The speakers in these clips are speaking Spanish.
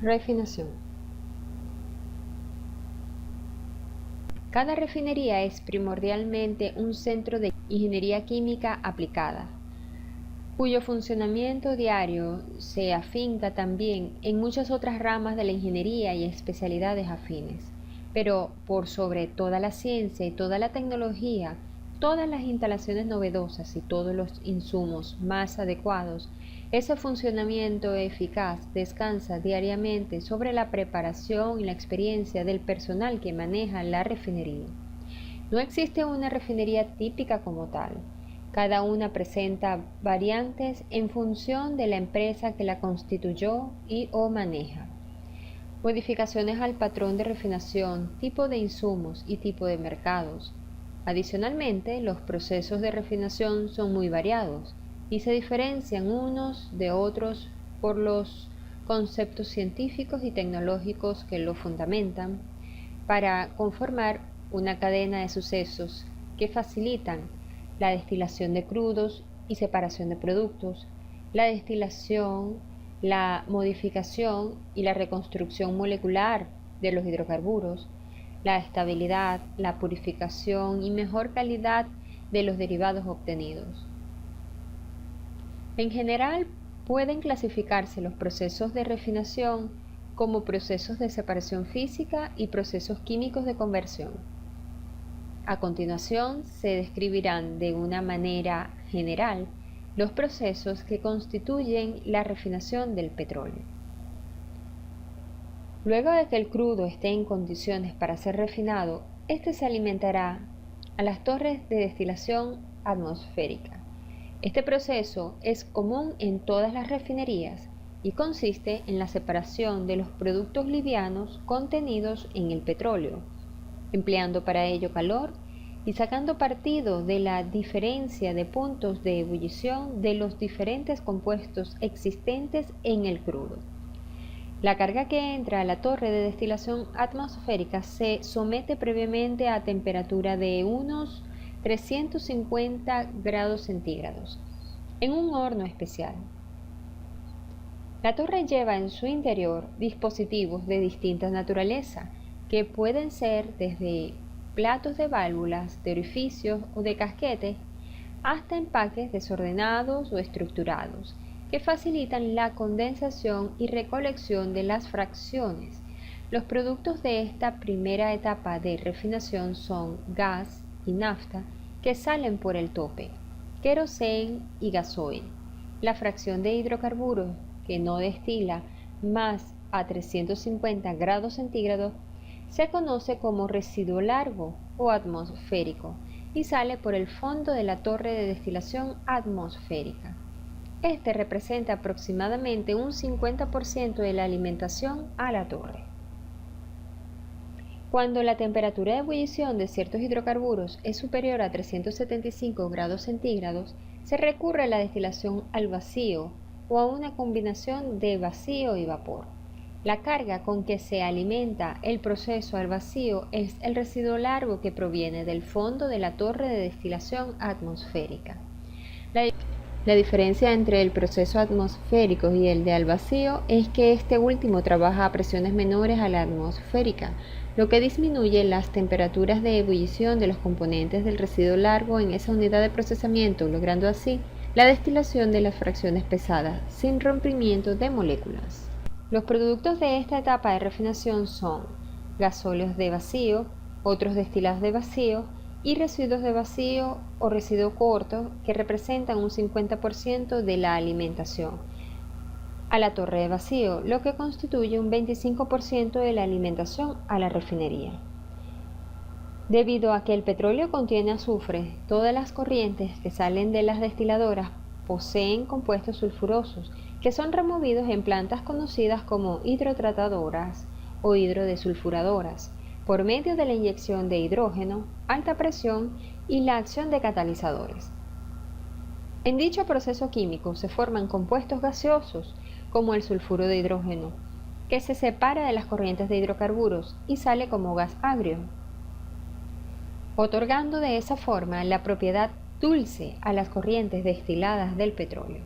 Refinación. Cada refinería es primordialmente un centro de ingeniería química aplicada, cuyo funcionamiento diario se afinca también en muchas otras ramas de la ingeniería y especialidades afines. Pero por sobre toda la ciencia y toda la tecnología, todas las instalaciones novedosas y todos los insumos más adecuados, ese funcionamiento eficaz descansa diariamente sobre la preparación y la experiencia del personal que maneja la refinería. No existe una refinería típica como tal. Cada una presenta variantes en función de la empresa que la constituyó y o maneja. Modificaciones al patrón de refinación, tipo de insumos y tipo de mercados. Adicionalmente, los procesos de refinación son muy variados y se diferencian unos de otros por los conceptos científicos y tecnológicos que lo fundamentan para conformar una cadena de sucesos que facilitan la destilación de crudos y separación de productos, la destilación, la modificación y la reconstrucción molecular de los hidrocarburos, la estabilidad, la purificación y mejor calidad de los derivados obtenidos. En general, pueden clasificarse los procesos de refinación como procesos de separación física y procesos químicos de conversión. A continuación, se describirán de una manera general los procesos que constituyen la refinación del petróleo. Luego de que el crudo esté en condiciones para ser refinado, este se alimentará a las torres de destilación atmosférica. Este proceso es común en todas las refinerías y consiste en la separación de los productos livianos contenidos en el petróleo, empleando para ello calor y sacando partido de la diferencia de puntos de ebullición de los diferentes compuestos existentes en el crudo. La carga que entra a la torre de destilación atmosférica se somete previamente a temperatura de unos 350 grados centígrados en un horno especial. La torre lleva en su interior dispositivos de distinta naturaleza que pueden ser desde platos de válvulas, de orificios o de casquetes hasta empaques desordenados o estructurados que facilitan la condensación y recolección de las fracciones. Los productos de esta primera etapa de refinación son gas y nafta que salen por el tope, queroseno y gasoil. La fracción de hidrocarburos que no destila más a 350 grados centígrados se conoce como residuo largo o atmosférico y sale por el fondo de la torre de destilación atmosférica. Este representa aproximadamente un 50% de la alimentación a la torre. Cuando la temperatura de ebullición de ciertos hidrocarburos es superior a 375 grados centígrados, se recurre a la destilación al vacío o a una combinación de vacío y vapor. La carga con que se alimenta el proceso al vacío es el residuo largo que proviene del fondo de la torre de destilación atmosférica. La diferencia entre el proceso atmosférico y el de al vacío es que este último trabaja a presiones menores a la atmosférica, lo que disminuye las temperaturas de ebullición de los componentes del residuo largo en esa unidad de procesamiento, logrando así la destilación de las fracciones pesadas sin rompimiento de moléculas. Los productos de esta etapa de refinación son gasóleos de vacío, otros destilados de vacío y residuos de vacío o residuo corto que representan un 50% de la alimentación a la torre de vacío, lo que constituye un 25% de la alimentación a la refinería. Debido a que el petróleo contiene azufre, todas las corrientes que salen de las destiladoras poseen compuestos sulfurosos que son removidos en plantas conocidas como hidrotratadoras o hidrodesulfuradoras por medio de la inyección de hidrógeno, alta presión y la acción de catalizadores. En dicho proceso químico se forman compuestos gaseosos como el sulfuro de hidrógeno, que se separa de las corrientes de hidrocarburos y sale como gas agrio, otorgando de esa forma la propiedad dulce a las corrientes destiladas del petróleo.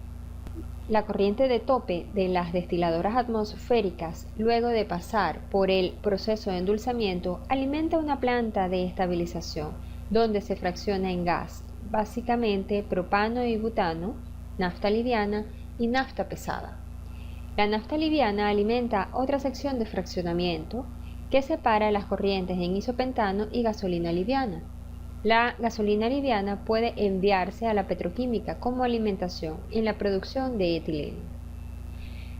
la corriente de tope de las destiladoras atmosféricas, luego de pasar por el proceso de endulzamiento, alimenta una planta de estabilización, donde se fracciona en gas, básicamente propano y butano, nafta liviana y nafta pesada. La nafta liviana alimenta otra sección de fraccionamiento que separa las corrientes en isopentano y gasolina liviana. La gasolina liviana puede enviarse a la petroquímica como alimentación en la producción de etileno.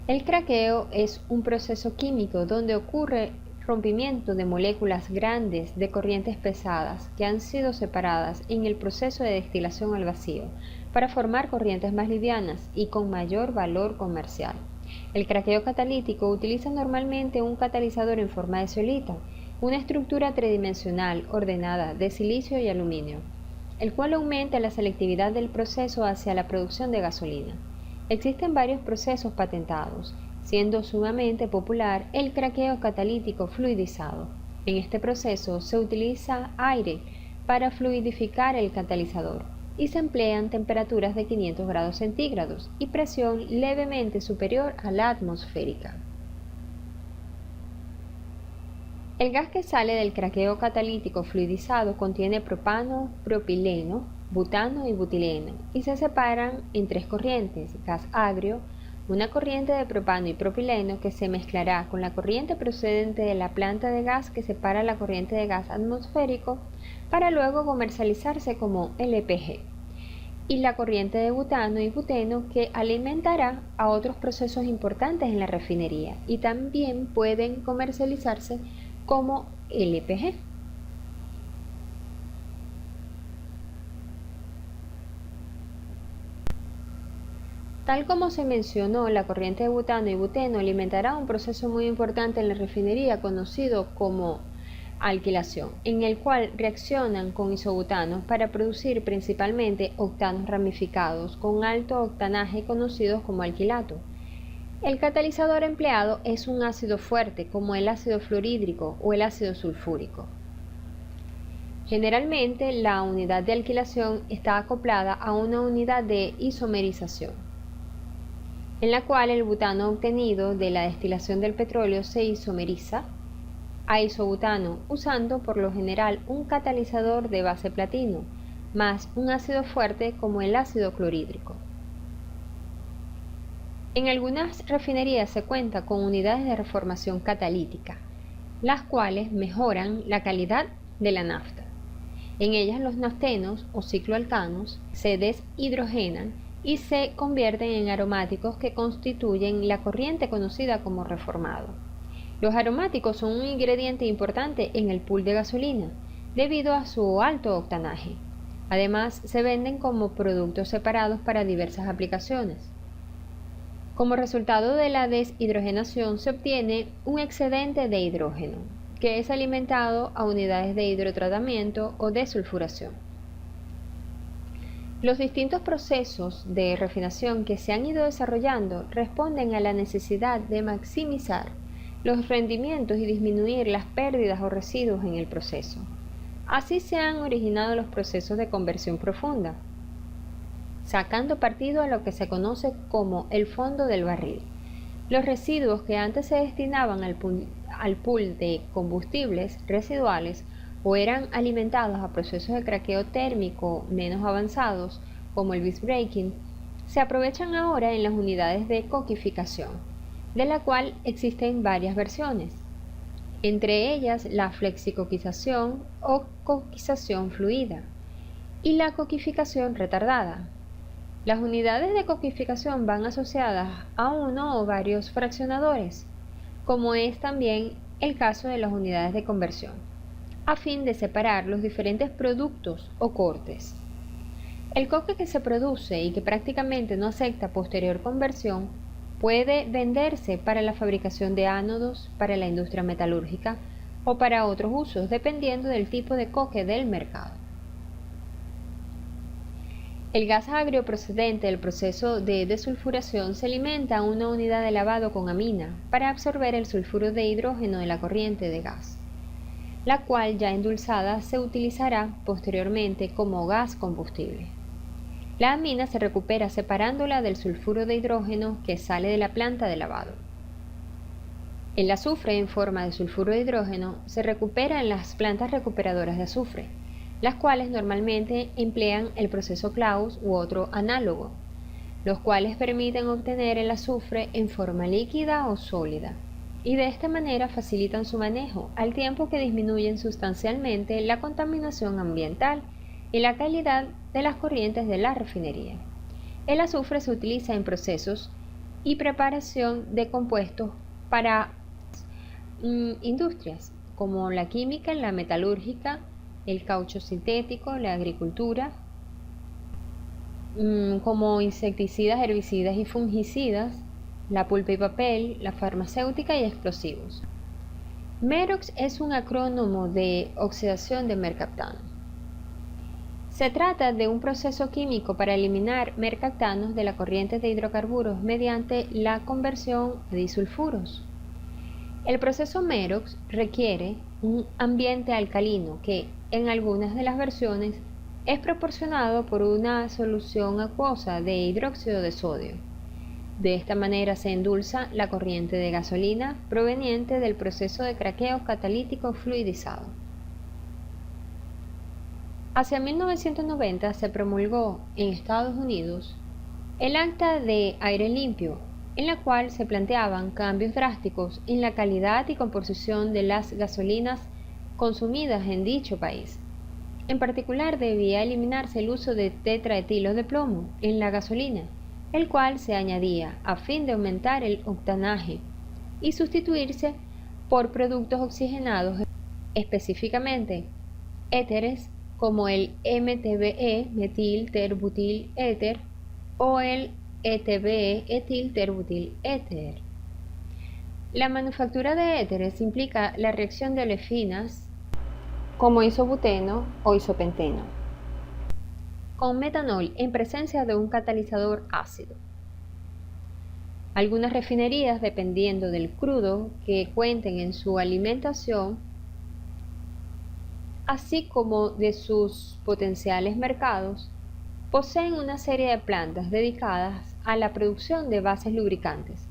El craqueo es un proceso químico donde ocurre rompimiento de moléculas grandes de corrientes pesadas que han sido separadas en el proceso de destilación al vacío para formar corrientes más livianas y con mayor valor comercial. El craqueo catalítico utiliza normalmente un catalizador en forma de zeolita, una estructura tridimensional ordenada de silicio y aluminio, el cual aumenta la selectividad del proceso hacia la producción de gasolina. Existen varios procesos patentados, siendo sumamente popular el craqueo catalítico fluidizado. En este proceso se utiliza aire para fluidificar el catalizador y se emplean temperaturas de 500 grados centígrados y presión levemente superior a la atmosférica. El gas que sale del craqueo catalítico fluidizado contiene propano, propileno, butano y butileno y se separan en tres corrientes: gas agrio, una corriente de propano y propileno que se mezclará con la corriente procedente de la planta de gas que separa la corriente de gas atmosférico para luego comercializarse como LPG, y la corriente de butano y buteno que alimentará a otros procesos importantes en la refinería y también pueden comercializarse como LPG. Tal como se mencionó, la corriente de butano y buteno alimentará un proceso muy importante en la refinería conocido como alquilación, en el cual reaccionan con isobutano para producir principalmente octanos ramificados con alto octanaje conocidos como alquilato. El catalizador empleado es un ácido fuerte como el ácido fluorhídrico o el ácido sulfúrico. Generalmente la unidad de alquilación está acoplada a una unidad de isomerización, en la cual el butano obtenido de la destilación del petróleo se isomeriza a isobutano usando por lo general un catalizador de base platino más un ácido fuerte como el ácido clorhídrico. En algunas refinerías se cuenta con unidades de reformación catalítica, las cuales mejoran la calidad de la nafta. En ellas los naftenos o cicloalcanos se deshidrogenan y se convierten en aromáticos que constituyen la corriente conocida como reformado. Los aromáticos son un ingrediente importante en el pool de gasolina debido a su alto octanaje. Además, se venden como productos separados para diversas aplicaciones. Como resultado de la deshidrogenación se obtiene un excedente de hidrógeno, que es alimentado a unidades de hidrotratamiento o desulfuración. Los distintos procesos de refinación que se han ido desarrollando responden a la necesidad de maximizar los rendimientos y disminuir las pérdidas o residuos en el proceso. Así se han originado los procesos de conversión profunda, sacando partido a lo que se conoce como el fondo del barril. Los residuos que antes se destinaban al pool de combustibles residuales o eran alimentados a procesos de craqueo térmico menos avanzados, como el visbreaking, se aprovechan ahora en las unidades de coquificación, de la cual existen varias versiones, entre ellas la flexicoquización o coquización fluida y la coquificación retardada. Las unidades de coquificación van asociadas a uno o varios fraccionadores, como es también el caso de las unidades de conversión, a fin de separar los diferentes productos o cortes. El coque que se produce y que prácticamente no acepta posterior conversión puede venderse para la fabricación de ánodos, para la industria metalúrgica o para otros usos, dependiendo del tipo de coque del mercado. El gas agrio procedente del proceso de desulfuración se alimenta a una unidad de lavado con amina para absorber el sulfuro de hidrógeno de la corriente de gas, la cual ya endulzada se utilizará posteriormente como gas combustible. La amina se recupera separándola del sulfuro de hidrógeno que sale de la planta de lavado. El azufre en forma de sulfuro de hidrógeno se recupera en las plantas recuperadoras de azufre, las cuales normalmente emplean el proceso Claus u otro análogo, los cuales permiten obtener el azufre en forma líquida o sólida, y de esta manera facilitan su manejo, al tiempo que disminuyen sustancialmente la contaminación ambiental y la calidad de las corrientes de la refinería. El azufre se utiliza en procesos y preparación de compuestos para industrias como la química, la metalúrgica, el caucho sintético, la agricultura, como insecticidas, herbicidas y fungicidas, la pulpa y papel, la farmacéutica y explosivos. MEROX es un acrónimo de oxidación de mercaptano. Se trata de un proceso químico para eliminar mercaptanos de la corriente de hidrocarburos mediante la conversión de disulfuros. El proceso MEROX requiere un ambiente alcalino que, en algunas de las versiones, es proporcionado por una solución acuosa de hidróxido de sodio. De esta manera se endulza la corriente de gasolina proveniente del proceso de craqueo catalítico fluidizado. Hacia 1990 se promulgó en Estados Unidos el Acta de Aire Limpio, en la cual se planteaban cambios drásticos en la calidad y composición de las gasolinas consumidas en dicho país. En particular, debía eliminarse el uso de tetraetilo de plomo en la gasolina, el cual se añadía a fin de aumentar el octanaje y sustituirse por productos oxigenados, específicamente éteres como el MTBE, metil-ter-butil-éter, o el ETBE, etil-ter-butil-éter. La manufactura de éteres implica la reacción de olefinas como isobuteno o isopenteno con metanol en presencia de un catalizador ácido. Algunas refinerías, dependiendo del crudo que cuenten en su alimentación, así como de sus potenciales mercados, poseen una serie de plantas dedicadas a la producción de bases lubricantes.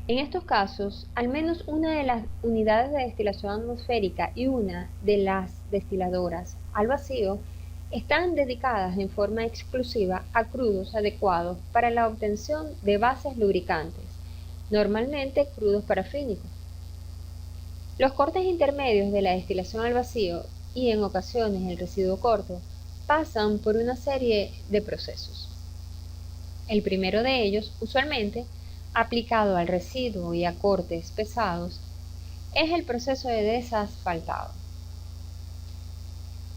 En estos casos, al menos una de las unidades de destilación atmosférica y una de las destiladoras al vacío están dedicadas en forma exclusiva a crudos adecuados para la obtención de bases lubricantes, normalmente crudos parafínicos. Los cortes intermedios de la destilación al vacío y en ocasiones el residuo corto pasan por una serie de procesos. El primero de ellos, usualmente aplicado al residuo y a cortes pesados, es el proceso de desasfaltado,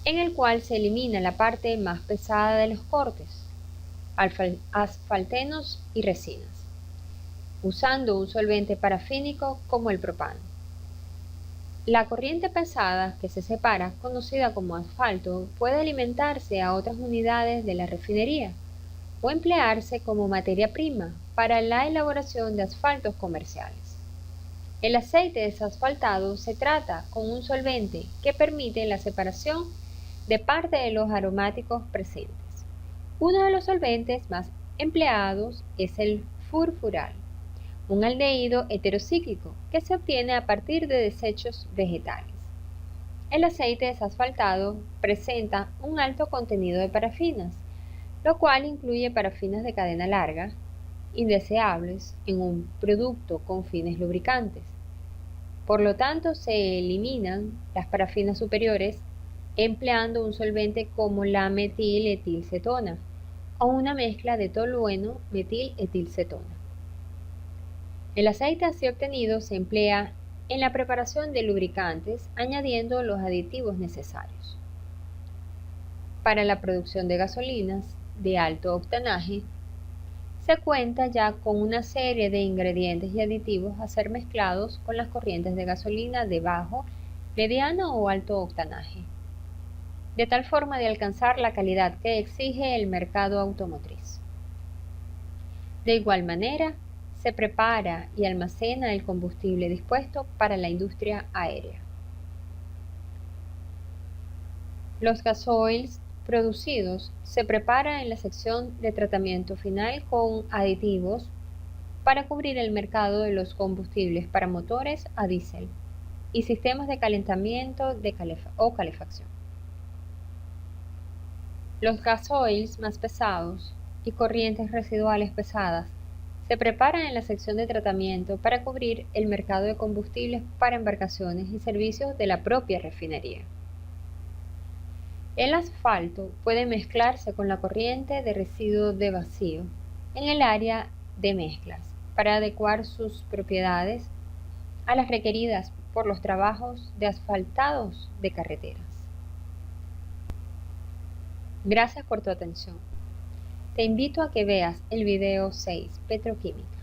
en el cual se elimina la parte más pesada de los cortes, asfaltenos y resinas, usando un solvente parafínico como el propano. La corriente pesada que se separa, conocida como asfalto, puede alimentarse a otras unidades de la refinería o emplearse como materia prima para la elaboración de asfaltos comerciales. El aceite desasfaltado se trata con un solvente que permite la separación de parte de los aromáticos presentes. Uno de los solventes más empleados es el furfural, un aldehído heterocíclico que se obtiene a partir de desechos vegetales. El aceite desasfaltado presenta un alto contenido de parafinas, lo cual incluye parafinas de cadena larga, indeseables en un producto con fines lubricantes. Por lo tanto, se eliminan las parafinas superiores empleando un solvente como la metiletilcetona o una mezcla de tolueno metiletilcetona. El aceite así obtenido se emplea en la preparación de lubricantes añadiendo los aditivos necesarios. Para la producción de gasolinas de alto octanaje, se cuenta ya con una serie de ingredientes y aditivos a ser mezclados con las corrientes de gasolina de bajo, mediano o alto octanaje, de tal forma de alcanzar la calidad que exige el mercado automotriz. De igual manera, se prepara y almacena el combustible dispuesto para la industria aérea. Los gasoils producidos se prepara en la sección de tratamiento final con aditivos para cubrir el mercado de los combustibles para motores a diésel y sistemas de calentamiento o calefacción. Los gasoils más pesados y corrientes residuales pesadas se preparan en la sección de tratamiento para cubrir el mercado de combustibles para embarcaciones y servicios de la propia refinería. El asfalto puede mezclarse con la corriente de residuos de vacío en el área de mezclas para adecuar sus propiedades a las requeridas por los trabajos de asfaltados de carreteras. Gracias por tu atención. Te invito a que veas el video 6, Petroquímica.